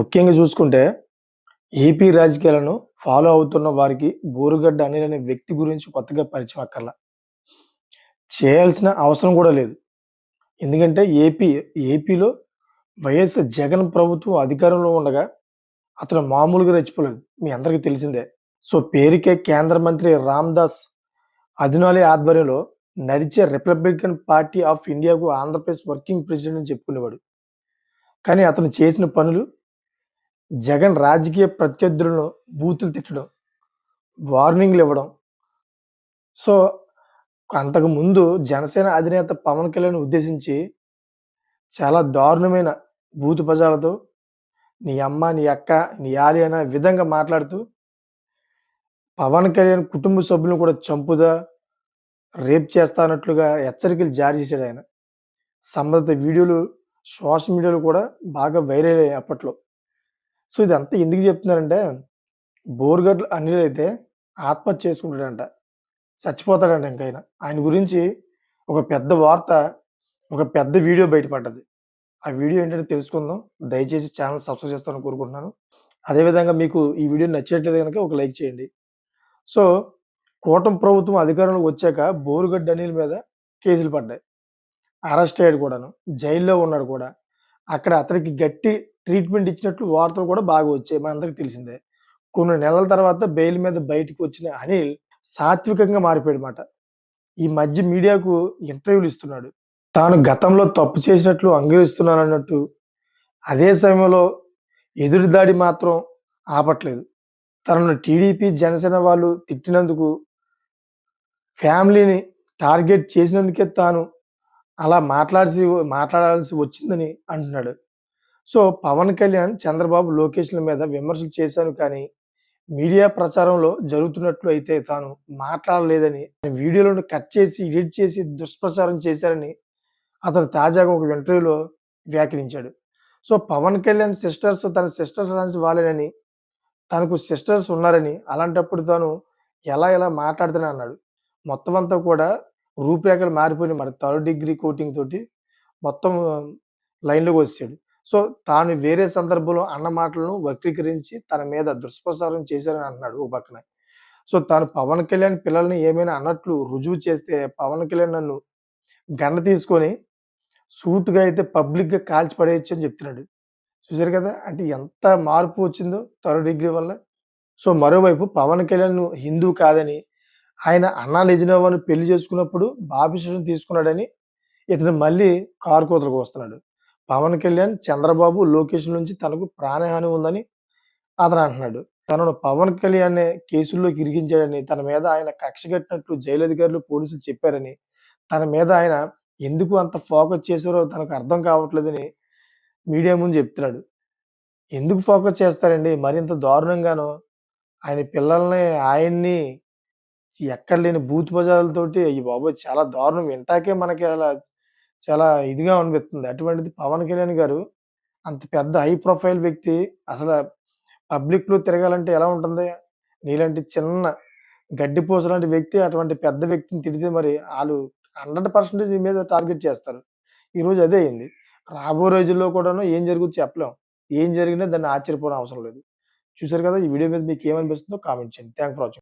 ముఖ్యంగా చూసుకుంటే, ఏపీ రాజకీయాలను ఫాలో అవుతున్న వారికి బోరుగడ్డ అనిల్ అనే వ్యక్తి గురించి కొత్తగా పరిచయం అక్కర్లా. చేయాల్సిన అవసరం కూడా లేదు. ఎందుకంటే ఏపీలో వైఎస్ జగన్ ప్రభుత్వం అధికారంలో ఉండగా అతను మామూలుగా రెచ్చిపోలేదు. మీ అందరికీ తెలిసిందే. సో, పేరుకే కేంద్ర మంత్రి రామ్‌దాస్ అథవాలే ఆధ్వర్యంలో నడిచే రిపబ్లికన్ పార్టీ ఆఫ్ ఇండియాకు ఆంధ్రప్రదేశ్ వర్కింగ్ ప్రెసిడెంట్ అని చెప్పుకునేవాడు. కానీ అతను చేసిన పనులు జగన్ రాజకీయ ప్రత్యర్థులను బూతులు తిట్టడం, వార్నింగ్‌లు ఇవ్వడం. సో, అంతకుముందు జనసేన అధినేత పవన్ కళ్యాణ్‌ని ఉద్దేశించి చాలా దారుణమైన బూతు పదాలతో నీ అమ్మ, నీ అక్క, నీ ఆలి అనే విధంగా మాట్లాడుతూ పవన్ కళ్యాణ్ కుటుంబ సభ్యులను కూడా చంపుదా, రేప్ చేస్తా అన్నట్లుగా హెచ్చరికలు జారీ చేశాడాయన. సంబంధిత వీడియోలు సోషల్ మీడియాలో కూడా బాగా వైరల్ అయ్యాయి అప్పట్లో. సో, ఇదంతా ఎందుకు చెప్తున్నానంటే, బోరుగడ్ల అనిల్ అయితే ఆత్మహత్య చేసుకుంటాడంట. చచ్చిపోతాడంట ఇంకాయన. ఆయన గురించి ఒక పెద్ద వార్త, ఒక పెద్ద వీడియో బయటపడ్డది. ఆ వీడియో ఏంటంటే తెలుసుకుందాం. దయచేసి ఛానెల్ సబ్స్క్రైబ్ చేస్తారని కోరుకుంటున్నాను. అదేవిధంగా మీకు ఈ వీడియో నచ్చినట్లయితే గనుక ఒక లైక్ చేయండి. సో, కూటమి ప్రభుత్వం అధికారంలోకి వచ్చాక బోరుగడ్డ అనిల్ మీద కేసులు పడ్డాయి. అరెస్ట్ అయ్యాడు కూడాను. జైల్లో ఉన్నాడు కూడా. అక్కడ అతనికి గట్టి ట్రీట్మెంట్ ఇచ్చినట్లు వార్తలు కూడా బాగా వచ్చాయి. మనందరికి తెలిసిందే. కొన్ని నెలల తర్వాత బెయిల్ మీద బయటికి వచ్చిన అనిల్ సాత్వికంగా మారిపోయాడన్నమాట. ఈ మధ్య మీడియాకు ఇంటర్వ్యూలు ఇస్తున్నాడు. తాను గతంలో తప్పు చేసినట్లు అంగీకరిస్తున్నానన్నట్టు. అదే సమయంలో ఎదురుదాడి మాత్రం ఆపట్లేదు. తనను టీడీపీ, జనసేన వాళ్ళు తిట్టినందుకు, ఫ్యామిలీని టార్గెట్ చేసినందుకే తాను అలా మాట్లాడాల్సి వచ్చిందని అంటున్నాడు. సో, పవన్ కళ్యాణ్, చంద్రబాబు, లోకేష్‌ల మీద విమర్శలు చేశాను కానీ, మీడియా ప్రచారంలో జరుగుతున్నట్లు అయితే తాను మాట్లాడలేదని, వీడియోలను కట్ చేసి, ఎడిట్ చేసి దుష్ప్రచారం చేశారని అతను తాజాగా ఒక ఇంటర్వ్యూలో వ్యాఖ్యానించాడు. సో, పవన్ కళ్యాణ్ సిస్టర్స్ తన సిస్టర్స్ లాంటి వాళ్ళేనని, తనకు సిస్టర్స్ ఉన్నారని, అలాంటప్పుడు తాను ఎలా మాట్లాడుతానని అన్నాడు. మొత్తం అంతా కూడా రూపురేఖలు మారిపోయినాయి. మరి థర్డ్ డిగ్రీ కోటింగ్ తోటి మొత్తం లైన్‌లోకి వచ్చేసాడు. సో, తాను వేరే సందర్భంలో అన్న మాటలను వక్రీకరించి తన మీద దుష్ప్రచారం చేశారని అంటున్నాడు ఓ పక్కన. సో, తాను పవన్ కళ్యాణ్ పిల్లల్ని ఏమైనా అన్నట్లు రుజువు చేస్తే పవన్ కళ్యాణ్ నన్ను గన్ తీసుకొని సూటిగా అయితే పబ్లిక్‌గా కాల్చి పడేయొచ్చు అని చెప్తున్నాడు. చూసారు కదా! అంటే ఎంత మార్పు వచ్చిందో థర్డ్ డిగ్రీ వల్ల. సో, మరోవైపు పవన్ కళ్యాణ్ హిందూ కాదని, ఆయన అన్నా లెజినోవాని పెళ్లి చేసుకున్నప్పుడు బాప్టిజం తీసుకున్నాడని ఇతను మళ్ళీ కారు కూతలకు వస్తున్నాడు. పవన్ కళ్యాణ్, చంద్రబాబు, లోకేష్ నుంచి తనకు ప్రాణహాని ఉందని అతను అంటున్నాడు. తనను పవన్ కళ్యాణే కేసుల్లోకి ఇరికించాడని, తన మీద ఆయన కక్ష కట్టినట్లు జైలు అధికారులు, పోలీసులు చెప్పారని, తన మీద ఆయన ఎందుకు అంత ఫోకస్ చేశారో తనకు అర్థం కావట్లేదని మీడియా ముందు చెప్తున్నాడు. ఎందుకు ఫోకస్ చేస్తారండి? మరింత దారుణంగాను ఆయన పిల్లల్ని, ఆయన్ని ఎక్కడ లేని బూతు పదాలతోటి అయ్య బాబోయ్! చాలా దారుణం. వింటాకే మనకి అలా చాలా ఇదిగా అనిపిస్తుంది. అటువంటిది పవన్ కళ్యాణ్ గారు అంత పెద్ద హై ప్రొఫైల్ వ్యక్తి అసల పబ్లిక్‌లో తిరగాలంటే ఎలా ఉంటుంది? నీలాంటి చిన్న గడ్డిపూస లాంటి వ్యక్తి అటువంటి పెద్ద వ్యక్తిని తిడితే మరి ఆళ్ళు 100% నీ మీద టార్గెట్ చేస్తారు. ఈరోజు అదే అయింది. రాబో రోజుల్లో కూడాను ఏం జరుగుద్దో చెప్పలేం. ఏం జరిగినా దాన్ని ఆశ్చర్యపోనవసరం లేదు. చూసారు కదా! ఈ వీడియో మీద మీకేమనిపిస్తుందో కామెంట్ చేయండి. Thank for watching.